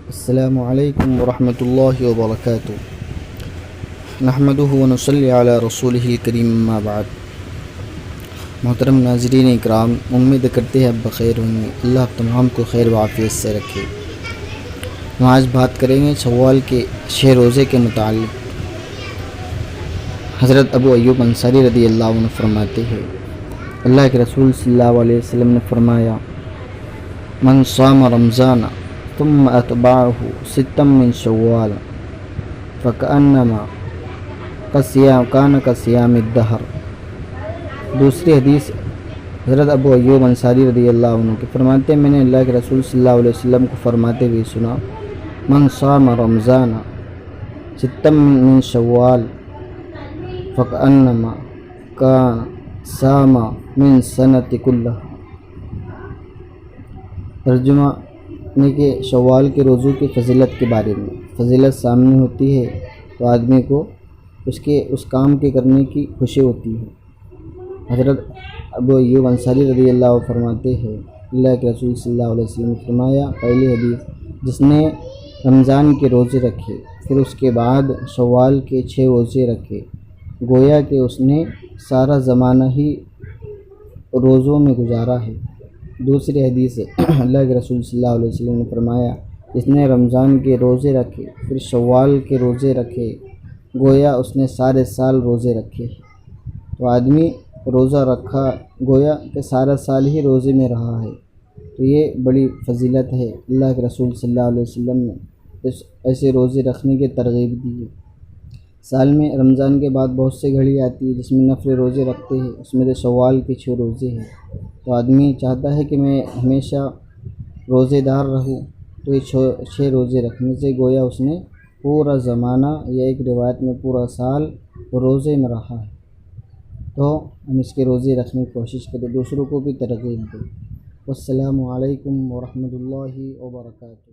السلام علیکم ورحمۃ اللہ وبرکاتہ۔ نحمدہ ونصلی علی رسولہ کریم اما بعد۔ محترم ناظرین اکرام، امید کرتے ہیں اب بخیر ہوں گے۔ اللہ تمام کو خیر و عافیت سے رکھے۔ ہم آج بات کریں گے شوال کے 6 روزے کے متعلق۔ حضرت ابو ایوب انصاری رضی اللہ عنہ فرماتے ہیں، اللہ کے رسول صلی اللہ علیہ وسلم نے فرمایا، من صام رمضان ثم اتبعه 6 من شوال فکأنما کان کصیام الدہر۔ دوسری حدیث حضرت ابو ایوب انصاری رضی اللہ عنہ کے فرماتے ہیں، میں نے اللہ کے رسول صلی اللہ علیہ وسلم کو فرماتے ہوئے سنا، من صام رمضان 6 من شوال فکأنما کان صام من سنۃ کلھا۔ ترجمہ نے کہ شوال کے روزوں کی فضیلت کے بارے میں فضیلت سامنے ہوتی ہے تو آدمی کو اس کام کے کرنے کی خوشی ہوتی ہے۔ حضرت ابو ایوب انصاری رضی اللہ عنہ فرماتے ہیں، اللہ کے رسول صلی اللہ علیہ وسلم نے فرمایا، پہلی حدیث، جس نے رمضان کے روزے رکھے پھر اس کے بعد شوال کے 6 روزے رکھے، گویا کہ اس نے سارا زمانہ ہی روزوں میں گزارا ہے۔ دوسری حدیث ہے، اللہ کے رسول صلی اللہ علیہ وسلم نے فرمایا، جس نے رمضان کے روزے رکھے پھر شوال کے روزے رکھے، گویا اس نے سارے سال روزے رکھے۔ تو آدمی روزہ رکھا گویا کہ سارا سال ہی روزے میں رہا ہے، تو یہ بڑی فضیلت ہے۔ اللہ کے رسول صلی اللہ علیہ وسلم نے ایسے روزے رکھنے کی ترغیب دی ہے۔ سال میں رمضان کے بعد بہت سے گھڑی آتی ہے جس میں نفل روزے رکھتے ہیں، اس میں سے شوال کے 6 روزے ہیں۔ تو آدمی چاہتا ہے کہ میں ہمیشہ روزے دار رہوں، تو یہ 6 روزے رکھنے سے گویا اس نے پورا زمانہ یا ایک روایت میں پورا سال روزے میں رہا ہے۔ تو ہم اس کے روزے رکھنے کی کوشش کریں، دوسروں کو بھی ترغیب دیں۔ والسلام علیکم ورحمۃ اللہ وبرکاتہ۔